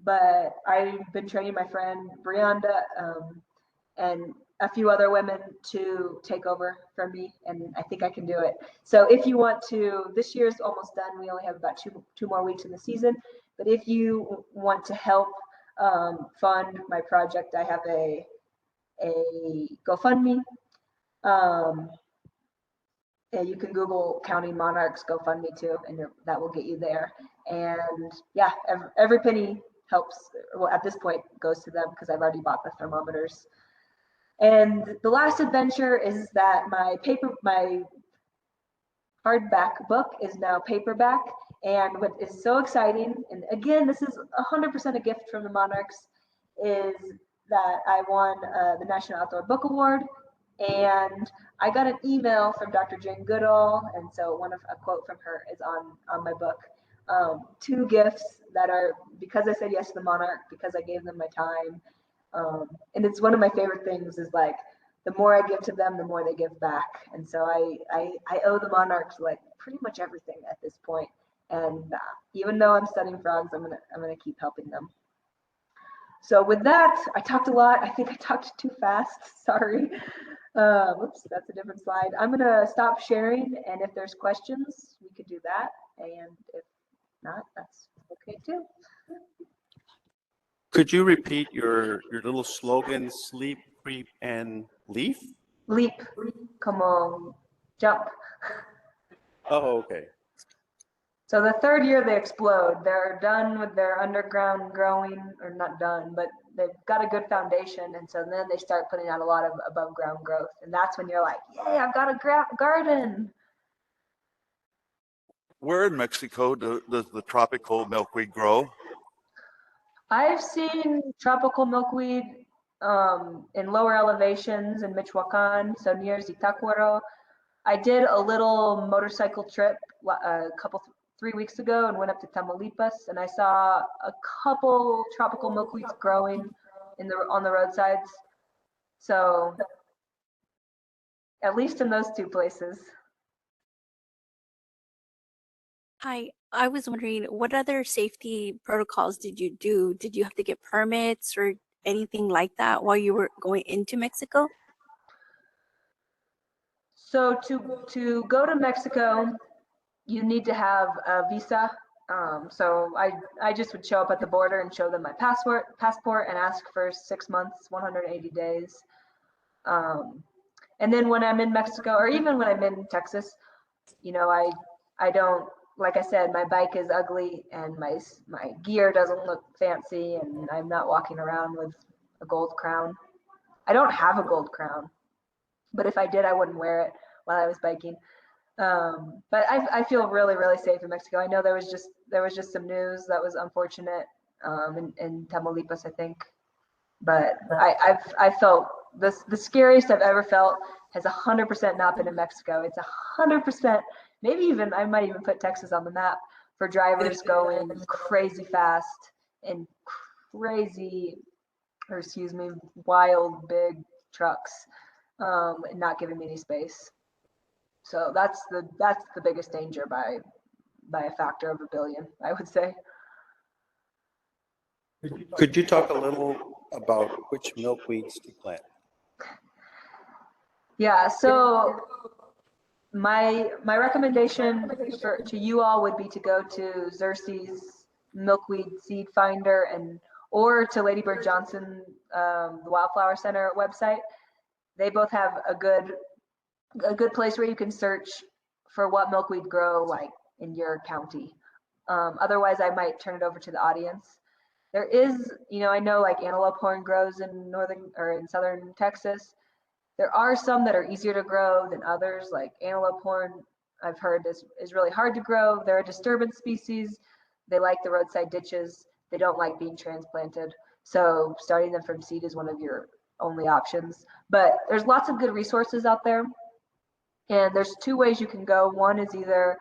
but I've been training my friend Brianda and a few other women to take over for me, and I think I can do it. So if you want to, this year's almost done. We only have about two more weeks in the season, but if you want to help fund my project, I have a GoFundMe. Yeah, you can Google County Monarchs GoFundMe too, and that will get you there. And yeah, every penny helps. Well, at this point, goes to them because I've already bought the thermometers. And the last adventure is that my hardback book is now paperback. And what is so exciting, and again, this is 100% a gift from the Monarchs, is that I won the National Outdoor Book Award. And I got an email from Dr. Jane Goodall, and so a quote from her is on my book. 2 gifts that are because I said yes to the Monarch, because I gave them my time. And it's one of my favorite things is like, the more I give to them, the more they give back. And so I owe the Monarchs like pretty much everything at this point. And even though I'm studying frogs, I'm gonna keep helping them. So with that, I talked a lot. I think I talked too fast. Sorry. Whoops, that's a different slide. I'm gonna stop sharing, and if there's questions, we could do that. And if not, that's okay too. Could you repeat your little slogan, sleep, creep, and leaf? Leap, come on, jump. Oh, okay. So the 3rd year they explode. They're done with their underground growing, or not done, but they've got a good foundation. And so then they start putting out a lot of above ground growth. And that's when you're like, yay, I've got a garden. Where in Mexico does the tropical milkweed grow? I've seen tropical milkweed in lower elevations in Michoacan, so near Zitácuaro. I did a little motorcycle trip a 3 weeks ago and went up to Tamaulipas, and I saw a couple tropical milkweeds growing on the roadsides. So at least in those 2 places. Hi, I was wondering, what other safety protocols did you do? Did you have to get permits or anything like that while you were going into Mexico? So to go to Mexico, you need to have a visa. So I just would show up at the border and show them my passport and ask for 6 months, 180 days. And then when I'm in Mexico, or even when I'm in Texas, I don't, like I said, my bike is ugly and my gear doesn't look fancy, and I'm not walking around with a gold crown. I don't have a gold crown, but if I did, I wouldn't wear it while I was biking. But I feel really, really safe in Mexico. I know there was just some news that was unfortunate in Tamaulipas, I think. But I felt the scariest I've ever felt has 100% not been in Mexico. It's 100%, maybe even, I might even put Texas on the map for drivers going crazy fast and wild big trucks and not giving me any space. So that's the biggest danger by a factor of 1 billion, I would say. Could you talk a little about which milkweeds to plant? Yeah, so my recommendation to you all would be to go to Xerces Milkweed Seed Finder or to Lady Bird Johnson, the Wildflower Center website. They both have a good place where you can search for what milkweed grow like in your county. Otherwise, I might turn it over to the audience. There is, I know like antelope horn grows in northern or in southern Texas. There are some that are easier to grow than others, like antelope horn, I've heard is really hard to grow. They're a disturbance species. They like the roadside ditches. They don't like being transplanted. So starting them from seed is one of your only options. But there's lots of good resources out there. And there's 2 ways you can go. One is either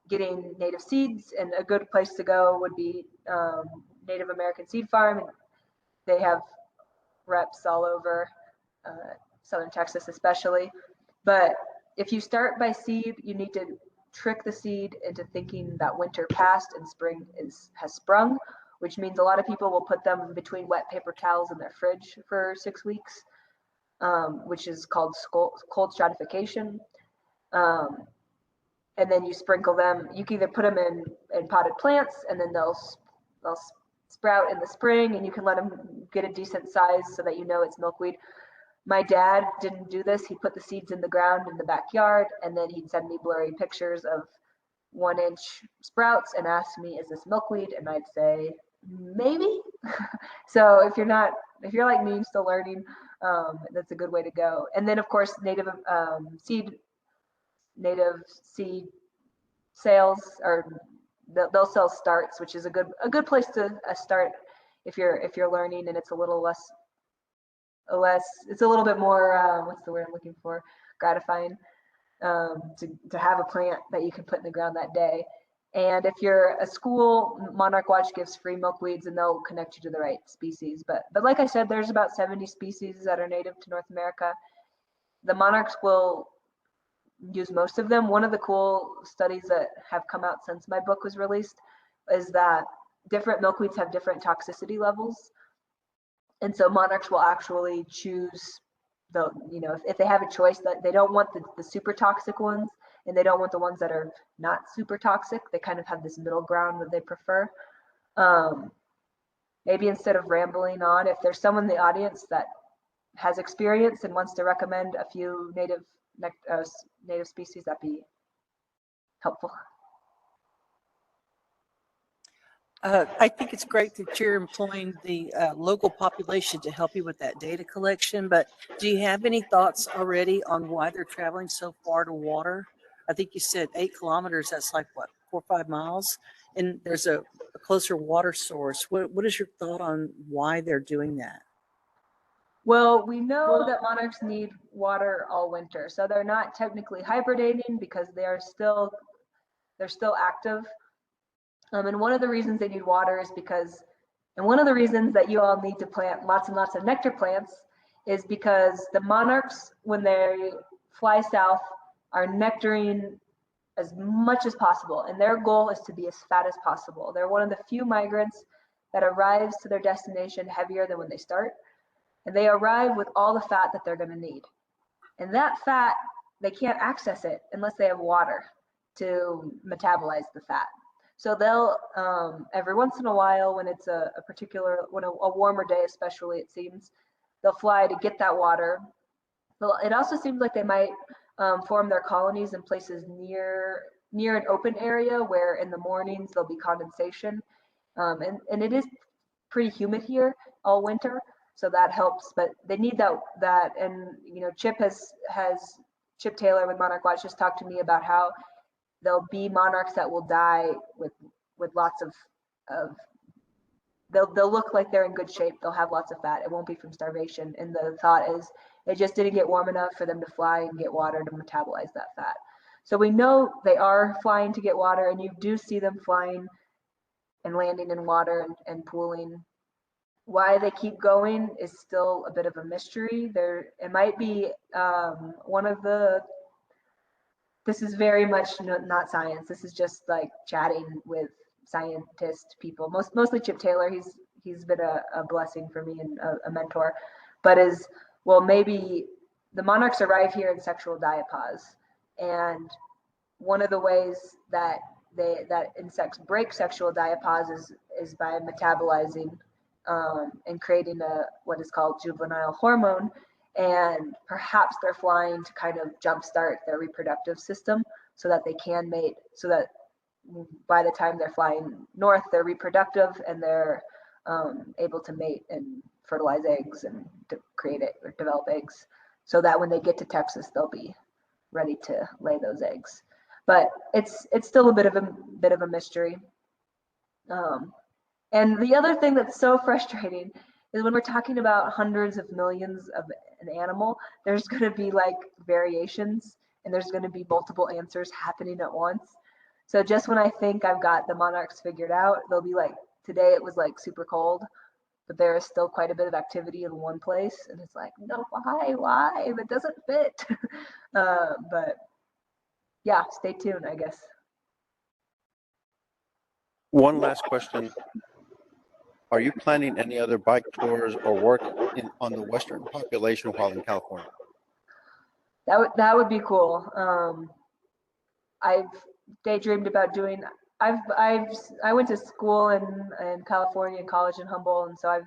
getting native seeds, and a good place to go would be Native American Seed Farm. And they have reps all over southern Texas especially. But if you start by seed, you need to trick the seed into thinking that winter passed and spring has sprung, which means a lot of people will put them between wet paper towels in their fridge for 6 weeks, which is called cold stratification. And then you sprinkle them. You can either put them in potted plants, and then they'll sprout in the spring, and you can let them get a decent size so that you know it's milkweed. My dad didn't do this. He put the seeds in the ground in the backyard, and then he'd send me blurry pictures of 1-inch sprouts and ask me, is this milkweed? And I'd say, maybe. So if you're like me, still learning, that's a good way to go. And then of course, native seed sales, or they'll sell starts, which is a good place to start if you're learning, and it's a little it's a little bit more, what's the word I'm looking for, gratifying, to have a plant that you can put in the ground that day. And if you're a school, Monarch Watch gives free milkweeds, and they'll connect you to the right species. But like I said, there's about 70 species that are native to North America. The monarchs will use most of them. One of the cool studies that have come out since my book was released is that different milkweeds have different toxicity levels. And so monarchs will actually choose if they have a choice, that they don't want the super toxic ones, and they don't want the ones that are not super toxic. They kind of have this middle ground that they prefer. Maybe instead of rambling on, if there's someone in the audience that has experience and wants to recommend a few native species, that'd be helpful. I think it's great that you're employing the local population to help you with that data collection, but do you have any thoughts already on why they're traveling so far to water? I think you said 8 kilometers, that's like what, 4 or 5 miles? And there's a closer water source. What is your thought on why they're doing that? Well, we know that monarchs need water all winter, so they're not technically hibernating because they're still active. And one of the reasons they need water is because, and one of the reasons that you all need to plant lots and lots of nectar plants is because the monarchs, when they fly south, are nectaring as much as possible. And their goal is to be as fat as possible. They're one of the few migrants that arrives to their destination heavier than when they start. And they arrive with all the fat that they're going to need. And that fat, they can't access it unless they have water to metabolize the fat. So they'll, every once in a while, when it's a warmer day especially, it seems, they'll fly to get that water. It also seems like they might form their colonies in places near an open area where in the mornings there'll be condensation. And it is pretty humid here all winter, so that helps, but they need that. And Chip Taylor with Monarch Watch just talked to me about how there'll be monarchs that will die with lots of they'll look like they're in good shape. They'll have lots of fat. It won't be from starvation. And the thought is it just didn't get warm enough for them to fly and get water to metabolize that fat. So we know they are flying to get water, and you do see them flying and landing in water and pooling. Why they keep going is still a bit of a mystery. It might be this is very much not science. This is just like chatting with scientist people. Mostly Chip Taylor. He's been a blessing for me and a mentor. But maybe the monarchs arrive here in sexual diapause, and one of the ways that insects break sexual diapause is by metabolizing and creating what is called juvenile hormone. And perhaps they're flying to kind of jumpstart their reproductive system so that they can mate, so that by the time they're flying north, they're reproductive and they're able to mate and fertilize eggs and to create it or develop eggs, so that when they get to Texas, they'll be ready to lay those eggs. But it's still a bit of a mystery. And the other thing that's so frustrating is when we're talking about hundreds of millions of an animal, there's going to be like variations, and there's going to be multiple answers happening at once. So just when I think I've got the monarchs figured out, they'll be like, today it was like super cold, but there is still quite a bit of activity in one place. And it's like, no, why? That doesn't fit. But yeah, stay tuned, I guess. One last question. Are you planning any other bike tours or work on the Western population while in California? That would be cool. I've daydreamed about doing I went to school in California and college in Humboldt, and so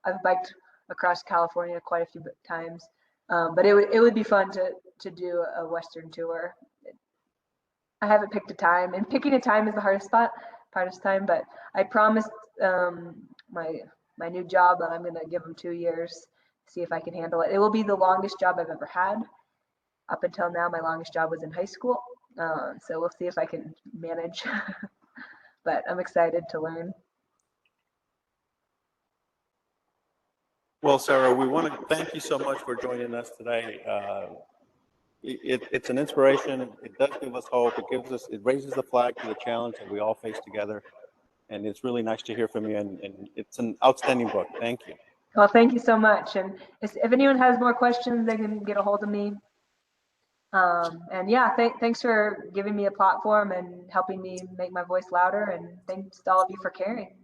I've biked across California quite a few times. But it would be fun to do a Western tour. I haven't picked a time, and picking a time is the hardest time. But I promised my new job that I'm going to give them 2 years, see if I can handle it. It will be the longest job I've ever had. Up until now, my longest job was in high school. So we'll see if I can manage. But I'm excited to learn. Well, Sarah, we want to thank you so much for joining us today. It's an inspiration. It does give us hope. It raises the flag to the challenge that we all face together. And it's really nice to hear from you. And it's an outstanding book. Thank you. Well, thank you so much. And if anyone has more questions, they can get a hold of me. And yeah, thanks for giving me a platform and helping me make my voice louder. And thanks to all of you for caring.